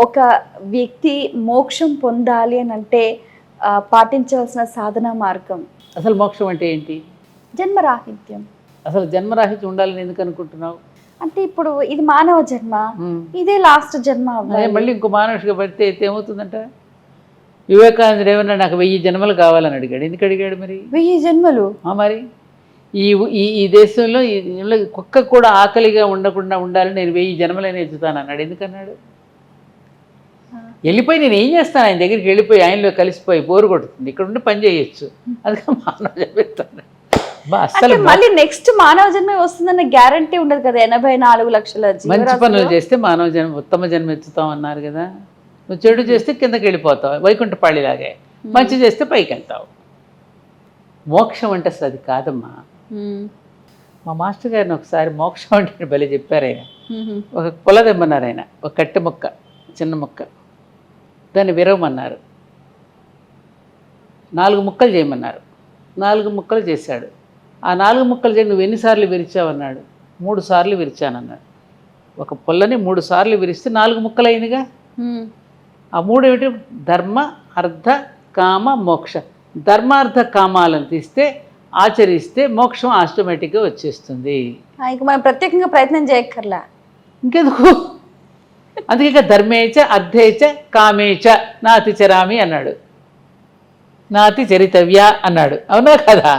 ఒక వ్యక్తి మోక్షం పొందాలి అని అంటే పాటించవలసిన సాధనా మార్గం? అసలు మోక్షం అంటే ఏంటి? జన్మరాహిత్యం. అసలు జన్మరాహిత్యం ఉండాలని ఎందుకు అనుకుంటున్నావు? అంటే ఇప్పుడు ఇది మానవ జన్మ, ఇదే లాస్ట్ జన్మ అవ్వాలి. మళ్ళీ ఇంకో మానవుడిగా పడితే ఏమవుతుందంట? వివేకానందుడు ఏమన్నా నాకు 1000 జన్మలు కావాలని అడిగాడు. ఎందుకు అడిగాడు మరి? 1000 జన్మలు? మరి ఈ ఈ దేశంలో కుక్క కూడా ఆకలిగా ఉండకుండా ఉండాలని నేను 1000 జన్మలైనా ఎత్తుతాను అన్నాడు. ఎందుకన్నాడు? వెళ్ళిపోయి నేను ఏం చేస్తాను, ఆయన దగ్గరికి వెళ్ళిపోయి ఆయనలో కలిసిపోయి బోరు కొడుతుంది, ఇక్కడ ఉండి పని చేయొచ్చు. అందుకని మానవ జన్మ. అసలు మళ్ళీ నెక్స్ట్ మానవ జన్మ వస్తుందన్న గ్యారంటీ ఉండదు కదా. 84 లక్షల మంచి పనులు చేస్తే మానవ జన్మ ఉత్తమ జన్మ ఎత్తుతాం అన్నారు కదా. నువ్వు చెడు చేస్తే కిందకి వెళ్ళిపోతావు, వైకుంఠపాళిలాగే. మంచి చేస్తే పైకి వెళ్తావు. మోక్షం అంటే అసలు అది కాదమ్మా. మా మాస్టర్ గారిని ఒకసారి మోక్షం అంటే భలే చెప్పారు ఆయన. ఒక పొల తెమ్మన్నారు ఆయన, ఒక కట్టె మొక్క, చిన్న మొక్క, దాన్ని విరవమన్నారు. 4 ముక్కలు చేయమన్నారు. 4 ముక్కలు చేశాడు. ఆ 4 ముక్కలు చేసి నువ్వు ఎన్నిసార్లు విరిచావన్నాడు. 3 సార్లు విరిచానన్నాడు. ఒక పొల్లని 3 సార్లు విరిస్తే 4 ముక్కలు అయిందిగా. ఆ 3 ఏమిటి? ధర్మ, అర్థ, కామ, మోక్ష. ధర్మార్థ కామాలను తీస్తే, ఆచరిస్తే మోక్షం ఆటోమేటిక్గా వచ్చేస్తుంది. ఇక మనం ప్రత్యేకంగా ప్రయత్నం చేయక్కర్లా, ఇంకెందుకు. అందుకే ధర్మేచ అర్థేచ కామేచ నాతి చరామి అన్నాడు, నాతి చరితవ్య అన్నాడు. అవునా కదా?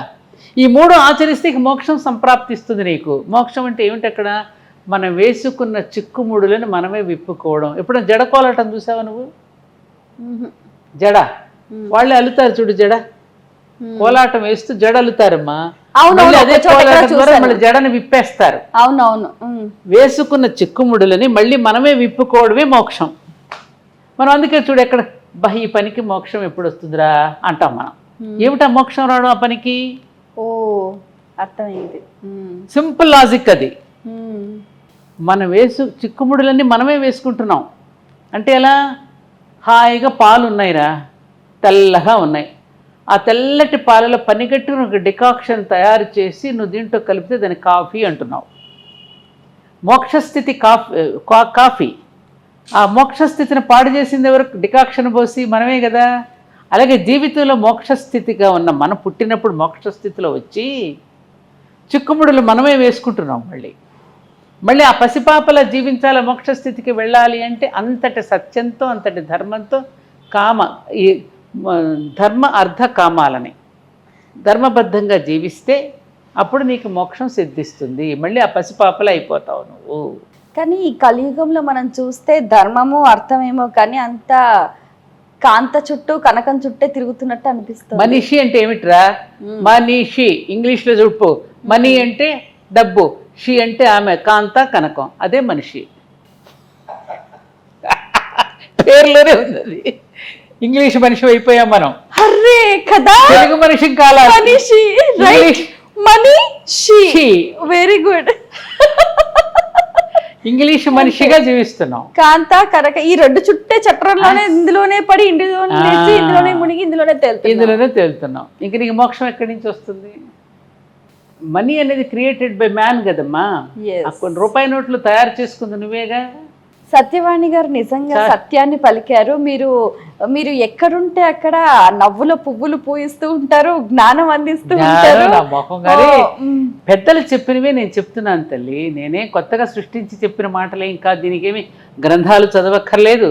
ఈ 3 ఆచరిస్తే ఇక మోక్షం సంప్రాప్తిస్తుంది నీకు. మోక్షం అంటే ఏమిటి? అక్కడ మనం వేసుకున్న చిక్కుముడులను మనమే విప్పుకోవడం. ఎప్పుడైనా జడ కోలాటం చూసావా నువ్వు? జడ వాళ్ళే అల్లుతారు చూడు, జడ కోలాటం వేస్తూ జడ అల్లుతారమ్మా. అదే కోలాటం ద్వారా మళ్ళీ జడని విప్పేస్తారు. అవునవును. వేసుకున్న చిక్కుముడులని మళ్ళీ మనమే విప్పుకోవడమే మోక్షం. మనం అందుకే చూడు, ఎక్కడ ఈ పనికి మోక్షం ఎప్పుడు వస్తుందిరా అంటాం మనం. ఏమిటా మోక్షం రావడం ఆ పనికి? ఓ, అర్థమైంది. సింపుల్ లాజిక్ అది. మనం చిక్కుముడులన్నీ మనమే వేసుకుంటున్నాం. అంటే ఎలా? హాయిగా పాలు ఉన్నాయిరా, తెల్లగా ఉన్నాయి. ఆ తెల్లటి పాలలో పనిగట్టును ఒక డికాక్షన్ తయారు చేసి నువ్వు దీంట్లో కలిపితే దాన్ని కాఫీ అంటున్నావు. మోక్షస్థితి కాఫీ. ఆ మోక్షస్థితిని పాడు చేసింది ఎవరు? డికాక్షన్ పోసి మనమే కదా. అలాగే జీవితంలో మోక్షస్థితిగా ఉన్న మనం పుట్టినప్పుడు మోక్షస్థితిలో వచ్చి చిక్కుముడులు మనమే వేసుకుంటున్నాం. మళ్ళీ ఆ పసిపాపలా జీవించాల మోక్షస్థితికి వెళ్ళాలి అంటే అంతటి సత్యంతో, అంతటి ధర్మంతో, ఈ ధర్మ అర్థ కామాలని ధర్మబద్ధంగా జీవిస్తే అప్పుడు నీకు మోక్షం సిద్ధిస్తుంది. మళ్ళీ ఆ పసిపాపలా అయిపోతావు నువ్వు. కానీ ఈ కలియుగంలో మనం చూస్తే ధర్మము అర్థమేమో కానీ అంత కాంత చుట్టూ కనకం చుట్టే తిరుగుతున్నట్టు అనిపిస్తుంది. మనిషి అంటే ఏమిట్రా? మనీషి ఇంగ్లీష్లో చూపు. మనీ అంటే డబ్బు, షి అంటే ఆమె, కాంత కనకం, అదే మనిషి. పేర్లోనే ఉంది అది. ఇంగ్లీష్ మనిషి అయిపోయాం మనం. అరే కదా, తెలుగు మనిషి కావాలి. మనిషి, రైట్. మనీషి, వెరీ గుడ్. ఇంగ్లీష్ మనిషిగా జీవిస్తున్నాం. కాంత కనక ఈ 2 చుట్టే చట్రంలోనే, ఇందులోనే పడి, ఇందులోనే మునిగి, ఇందులోనే తేలుతున్నాం. ఇంక నీకు మోక్షం ఎక్కడి నుంచి వస్తుంది? మనీ అనేది క్రియేటెడ్ బై మ్యాన్ కదమ్మా. కొన్ని రూపాయి నోట్లు తయారు చేసుకుంది నువ్వేగా. సత్యవాణి గారు నిజంగా సత్యాన్ని పలికారు. మీరు ఎక్కడుంటే అక్కడ నవ్వుల పువ్వులు పూయిస్తూ ఉంటారు, జ్ఞానం అందిస్తూ ఉంటారు. పెద్దలు చెప్పినవే నేను చెప్తున్నాను తల్లి. నేనే కొత్తగా సృష్టించి చెప్పిన మాటలే. ఇంకా దీనికేమి గ్రంథాలు చదవక్కర్లేదు,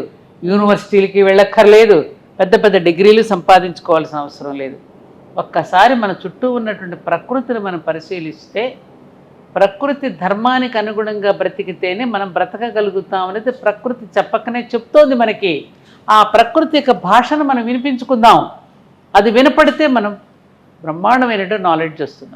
యూనివర్సిటీలకి వెళ్ళక్కర్లేదు, పెద్ద పెద్ద డిగ్రీలు సంపాదించుకోవాల్సిన అవసరం లేదు. ఒక్కసారి మన చుట్టూ ఉన్నటువంటి ప్రకృతిని మనం పరిశీలిస్తే, ప్రకృతి ధర్మానికి అనుగుణంగా బ్రతికితేనే మనం బ్రతకగలుగుతాం అనేది ప్రకృతి చెప్పకనే చెప్తోంది మనకి. ఆ ప్రకృతి యొక్క భాషను మనం వినిపించుకుందాం. అది వినపడితే మనం బ్రహ్మాండమైనటువంటి నాలెడ్జ్ వస్తుంది.